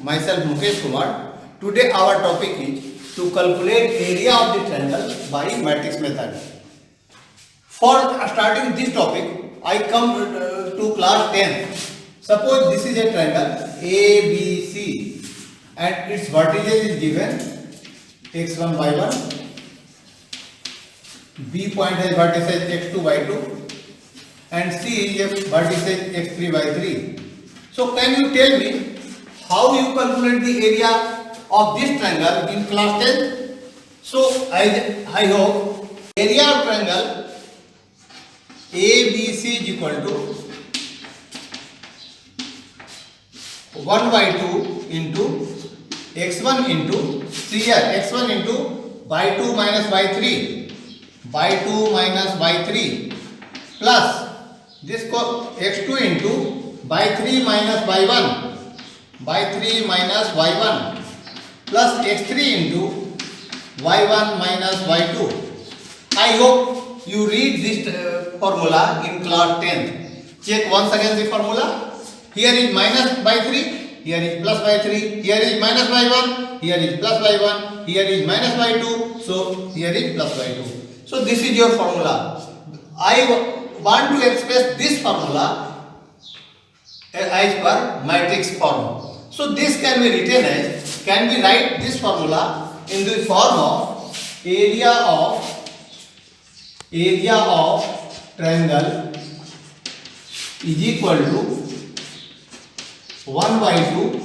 myself Mukesh Kumar. Today our topic is to calculate area of the triangle by matrix method. For starting this topic, I come to class 10. Suppose this is a triangle ABC and its vertices is given x1 y1, B point has vertices x2 y2 and C is a vertices x3 y3. So can you tell me how you calculate the area of this triangle in class 10? So I hope area of triangle ABC is equal to 1 by 2 into x1 into x1 into by 2 minus by 3 by 2 minus by 3 plus this x2 into by 3 minus by 1 by 3 minus y1 plus x3 into y1 minus y2. I hope you read this formula in class 10. Check once again the formula. Here is minus by 3, here is plus by 3, here is minus by 1, here is plus by 1, here is minus by 2, so here is plus by 2. So this is your formula. I want to express this formula as per matrix form. So this can be written as, can we write this formula in the form of area of triangle is equal to 1 by 2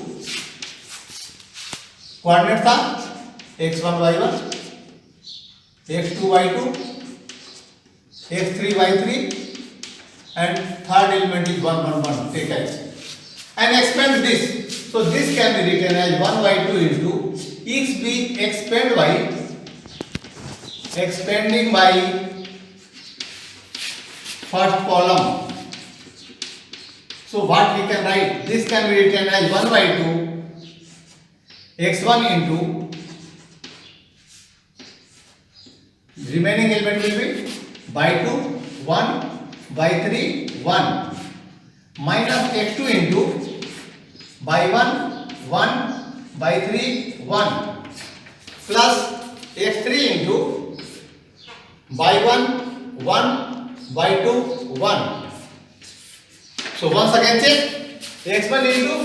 coordinates are x1 y1, x2 y2, x3 y3 and third element is 1 1 1. Take as and expand this. So this can be written as 1 by 2 into x being expanding by first column. So what we can write? This can be written as 1 by 2 x1 into remaining element will be by 2 1 by 3 1 minus x2 into by 1 1 by 3 1 plus x3 into by 1 1 by 2 1. So once again check x1 into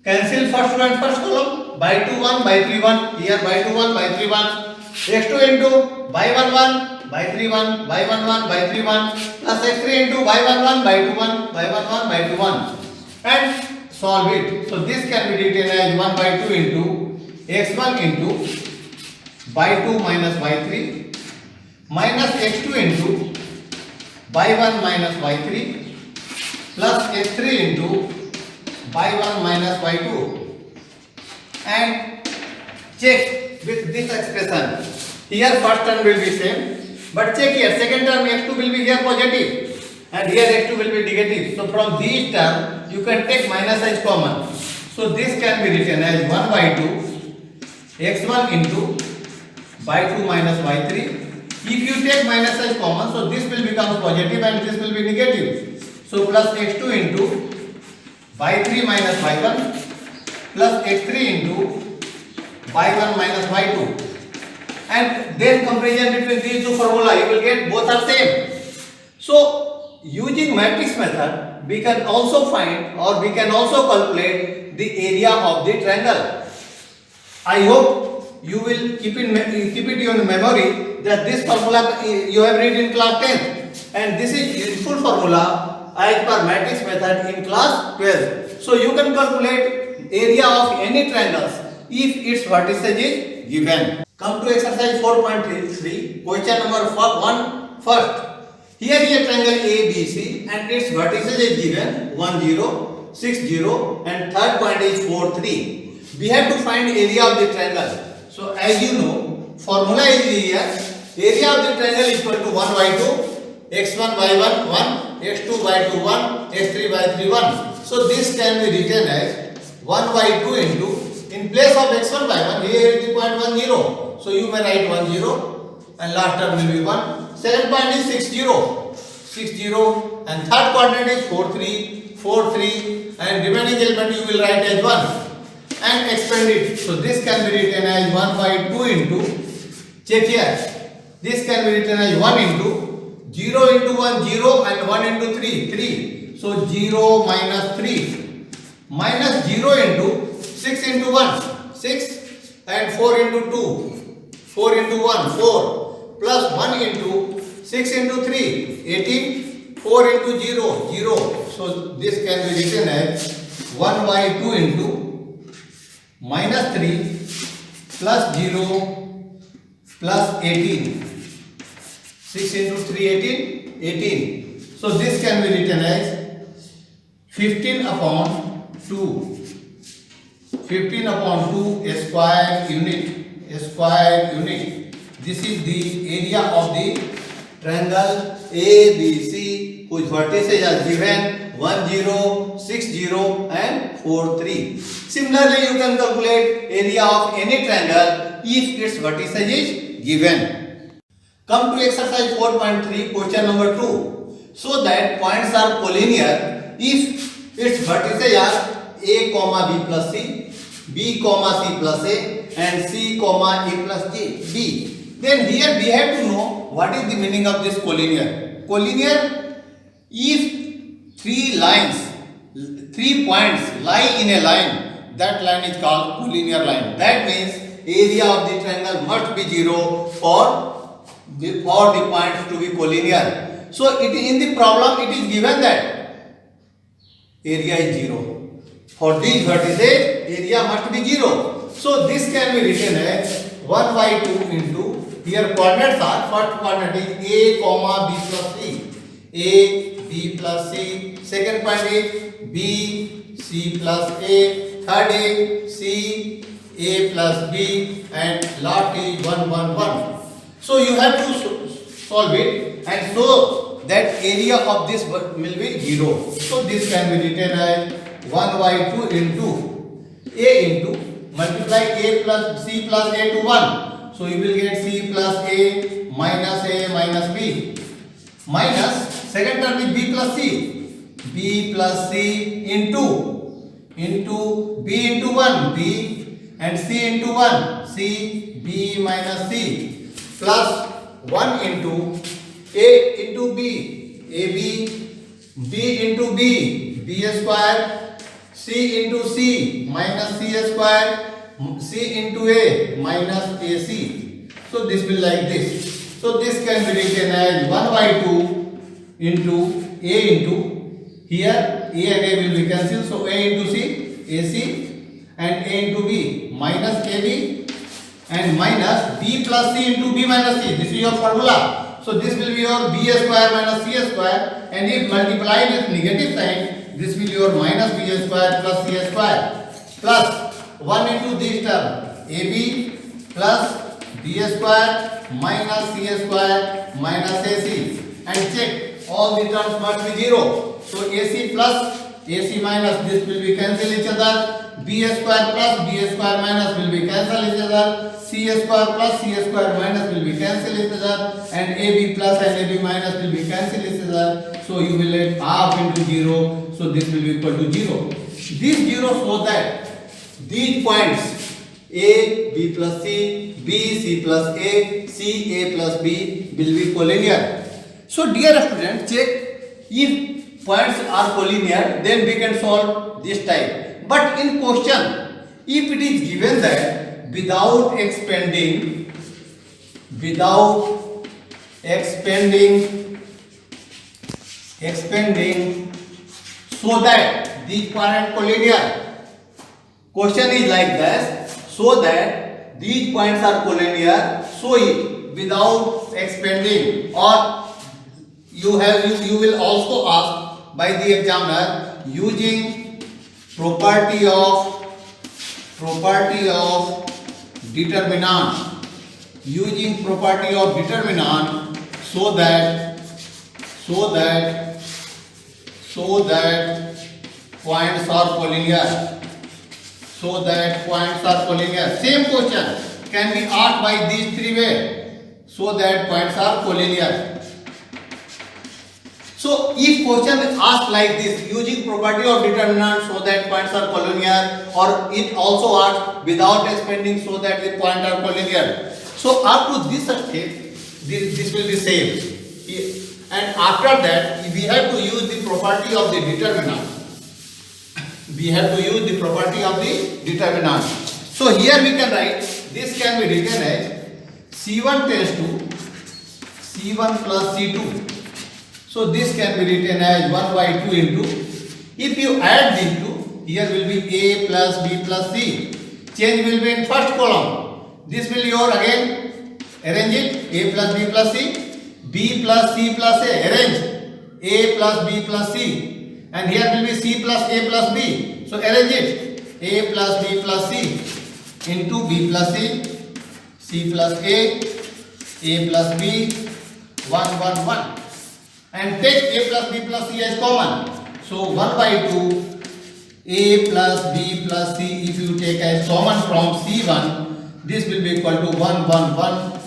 cancel first row and first column by 2 1 by 3 1 here by 2 1 by 3 1 x2 into by 1 1 by 3 1 by 1 1 by 3 1 plus x3 into by 1 1 by 2 1 by 1 1 by 2 1 and solve it. So this can be written as 1 by 2 into x1 into by 2 minus by 3 minus x2 into by 1 minus by 3 plus x3 into by 1 minus by 2 and check with this expression. Here first term will be same, but check here second term x2 will be here positive and here x2 will be negative. So from these term you can take minus as common. So this can be written as 1 by 2 x1 into by 2 minus by 3. If you take minus as common, so this will become positive and this will be negative. So plus x2 into by 3 minus by 1 plus x3 into by 1 minus by 2 and then comparison between these two formula you will get both are same. So using matrix method we can also find or we can also calculate the area of the triangle. I hope you will keep it in your memory that this formula you have read in class 10 and this is useful formula as per matrix method in class 12. So you can calculate area of any triangles if its vertices is given. Come to exercise 4.3, question number 1 first. Here is a triangle ABC and its vertices is given 1 0, 6 0 and third point is 4 3. We have to find area of the triangle. So as you know, formula is here. Area of the triangle is equal to 1 by 2 x1 by 1 1 x2 by 2 1 x3 by 3 1. So this can be written as 1 by 2 into, in place of x1 by 1 here is the point 1 0. So you may write 1 0 and last term will be 1. Second point is 6 0 and third coordinate is 4 3 and remaining element you will write as 1. and expand it. So this can be written as 1 by 2 into, check here, this can be written as 1 into 0 into 1 0 and 1 into 3 3. So 0 minus 3 minus 0 into 6 into 1 6 and 4 into 2 4 into 1 4 plus 1 into 6 into 3 18 4 into 0 0. So this can be written as 1 by 2 into minus 3 plus 0 plus 18. 6 into 3 18 18. So this can be written as 15 upon 2 15 upon 2 square unit. This is the area of the triangle ABC whose vertices are given 1 0 6 0 and 4 3. Similarly, you can calculate area of any triangle if its vertices is given. Come to exercise 4.3, question number 2. So that points are collinear if its vertices are a comma b plus c, b comma c plus a, and c comma a plus b. Then here we have to know what is the meaning of this collinear. Collinear, if three points lie in a line, that line is called collinear line. That means area of the triangle must be 0 for the points to be collinear. So in the problem it is given that area is 0. For these vertices, area must be 0. So this can be written as 1 by 2 into, here coordinates are, first coordinate is a comma b plus c, a b plus c, second point is b c plus a, third is c a plus b, and last is 1 1 1. So you have to solve it and show that area of this will be 0. So this can be written as 1 by 2 into a into multiply a plus c plus a to 1. So you will get c plus a minus b minus second term is b plus c into b into 1 b and c into 1 c b minus c plus 1 into a into b b into b square, c into c minus c square, c into a minus ac. So this will like this. So this can be written as 1 by 2 into a into, here a and a will be cancelled. So a into c, ac, and a into b minus ab, and minus b plus c into b minus c. This is your formula. So this will be your b square minus c square, and if multiplied with negative sign, this will be your minus b square plus c square plus 1 into this term ab plus b square minus c square minus ac, and check all the terms must be 0. So ac plus ac minus, this will be cancel each other, b square plus b square minus will be cancel each other, c square plus c square minus will be cancel each other, and ab plus and ab minus will be cancel each other. So you will get half into 0. So this will be equal to 0. This 0 shows that these points a b plus c, b c plus a, c a plus b will be collinear. So dear students, check if points are collinear, then we can solve this type. But in question, if it is given that without expanding so that these points are collinear. Question is like this, so that these points are collinear, show it without expanding, or you will also ask by the examiner using property of determinant, so that points are collinear. Same question can be asked by these three ways, so that points are collinear. So if question is asked like this, using property of determinant so that points are collinear, or it also asks without expanding so that the points are collinear. So up to this step, this will be same. And after that, we have to use the property of the determinant. We have to use the property of the determinant. So here we can write, this can be written as C1 tends to C1 plus C2. So this can be written as 1 by 2 into, if you add these two, here will be A plus B plus C. Change will be in first column. This will your again arrange it, A plus B plus C, B plus C plus A, arrange A plus B plus C, and here will be C plus A plus B. So arrange it, A plus B plus C into B plus C plus A plus B, 1 1 1. And take A plus B plus C as common. So 1 by 2 A plus B plus C, if you take as common from C1, this will be equal to 1 1 1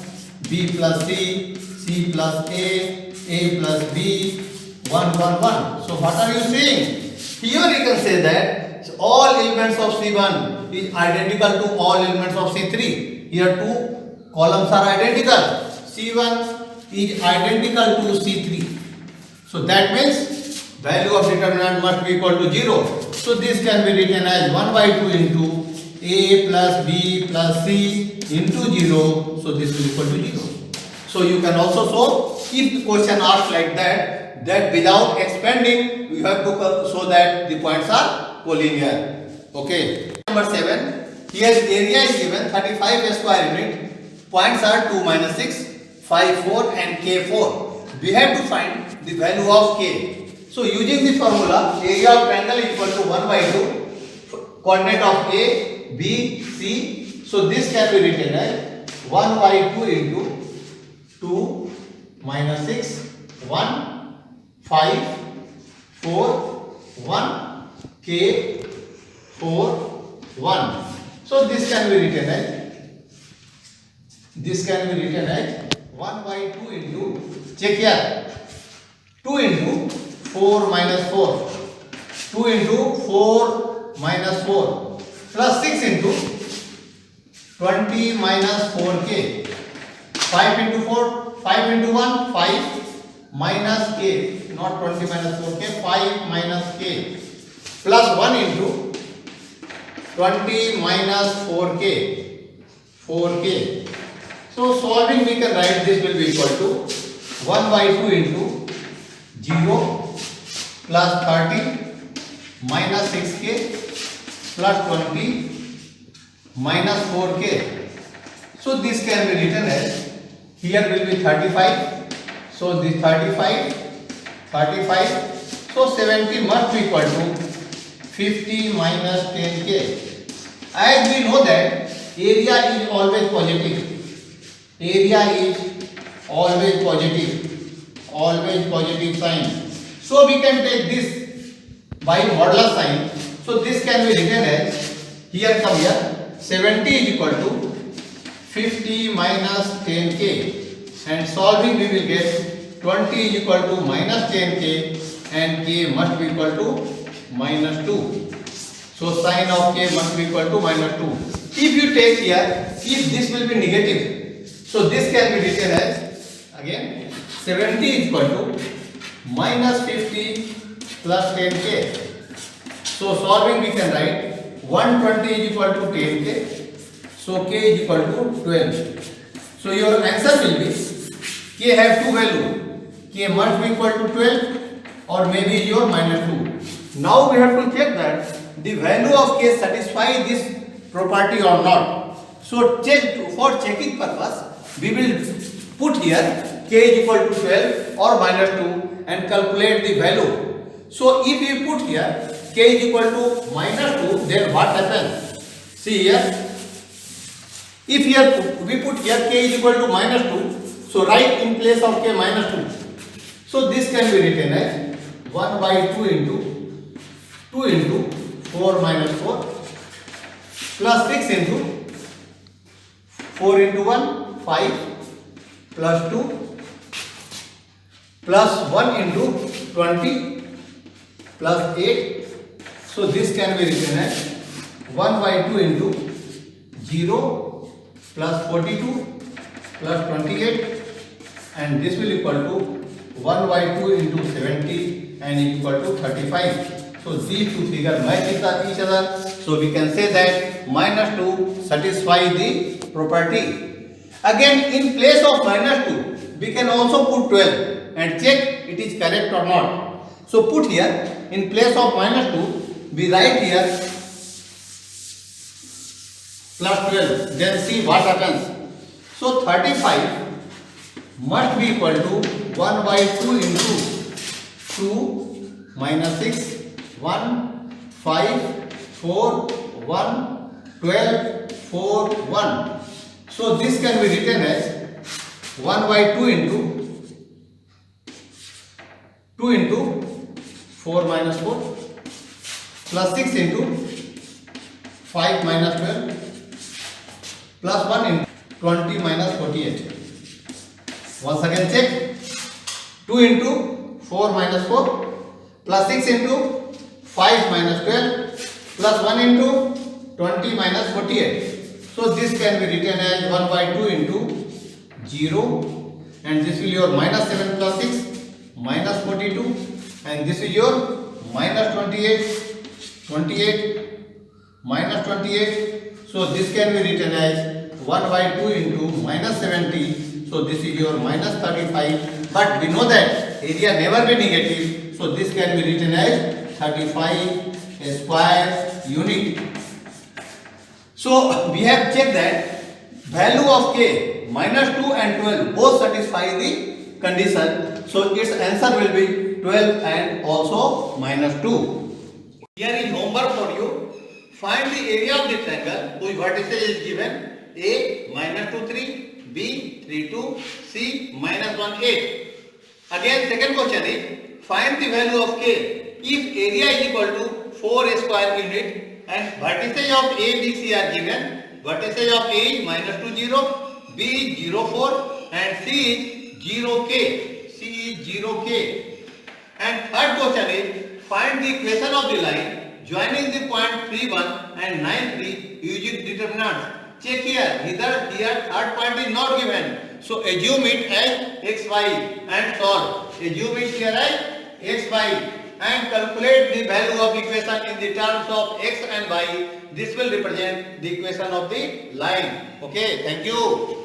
B plus C plus A plus B, 1 1 1. So what are you saying? Here you can say that all elements of C1 is identical to all elements of C3. Here two columns are identical. C1 is identical to C3. So that means value of determinant must be equal to 0. So this can be written as 1 by 2 into A plus B plus C into 0. So this will equal to 0. So you can also show, if the question asks like that without expanding, you have to show that the points are collinear. Okay. Number 7. Here area is given 35 square unit. Points are 2 minus 6, 5, 4 and K4. We have to find the value of K. So using the formula, area of triangle is equal to 1 by 2, coordinate of A, B, C. So this can be written as 1 by 2 into 2 minus 6, 1, 5, 4, 1, K, 4, 1. So this can be written as 1 by 2 into, check here, 2 into 4 minus 4, 2 into 4 minus 4, plus 6 into 20 minus 4K, 5 into 4, 5 into 1, 5 minus K, not 20 minus 4K, 5 minus K, plus 1 into 20 minus 4K, 4K. So solving, we can write this will be equal to 1 by 2 into 0 plus 30 minus 6K plus 20 minus 4K. So this can be written as, here will be 35. So this 35. So 70 must be equal to 50 minus 10K. As we know that area is always positive. Area is always positive sign. So we can take this by modulus sign. So this can be written as, here come here, 70 is equal to 50 minus 10K, and solving we will get 20 is equal to minus 10K and K must be equal to minus 2. So sign of K must be equal to minus 2. If you take here, if this will be negative, so this can be written as, again, 70 is equal to minus 50 plus 10K. So solving we can write 120 is equal to 10K. So K is equal to 12. So your answer will be, K have two value. K must be equal to 12 or maybe your minus 2. Now we have to check that the value of K satisfy this property or not. So for checking purpose, we will put here K is equal to 12 or minus 2 and calculate the value. So if we put here K is equal to minus 2, then what happens? See here. If here we put here K is equal to minus 2, so write in place of K minus 2. So this can be written as 1 by 2 into 4 minus 4 plus 6 into 4 into 1, 5 plus 2 plus 1 into 20 plus 8. So this can be written as 1 by 2 into 0 plus 42 plus 28, and this will equal to 1 by 2 into 70 and equal to 35. So these two figures match each other. So we can say that minus 2 satisfy the property. Again, in place of minus 2, we can also put 12 and check it is correct or not. So put here, in place of minus 2, we write here plus 12. Then see what happens. So 35 must be equal to 1 by 2 into 2 minus 6, 1, 5, 4, 1, 12, 4, 1. So this can be written as 1 by 2 into 4 minus 4 plus 6 into 5 minus 12 plus 1 into 20 minus 48. Once again check. 2 into 4 minus 4 plus 6 into 5 minus 12 plus 1 into 20 minus 48. So this can be written as 1 by 2 into 0, and this will your minus 7 plus 6 minus 42, and this is your minus 28 minus 28. So this can be written as 1 by 2 into minus 70. So this is your minus 35, but we know that area never be negative. So this can be written as 35 square unit. So we have checked that value of k minus 2 and 12 both satisfy the condition. So its answer will be 12 and also minus 2. Here is homework for you. Find the area of the triangle whose vertices is given: A minus 2 3, B 3 2, C minus 1 8. Again second question is find the value of k if area is equal to 4 square unit and vertices of A, B, C are given. Vertices of A is minus 2 0, B is 0 4 and C is 0 k. C is 0 k. And third question is find the equation of the line joining the point 3 1 and 9 3 using determinants. Check here, here third point is not given. So assume it as x y and solve. Assume it here as x y and calculate the value of equation in the terms of x and y. This will represent the equation of the line. Okay, thank you.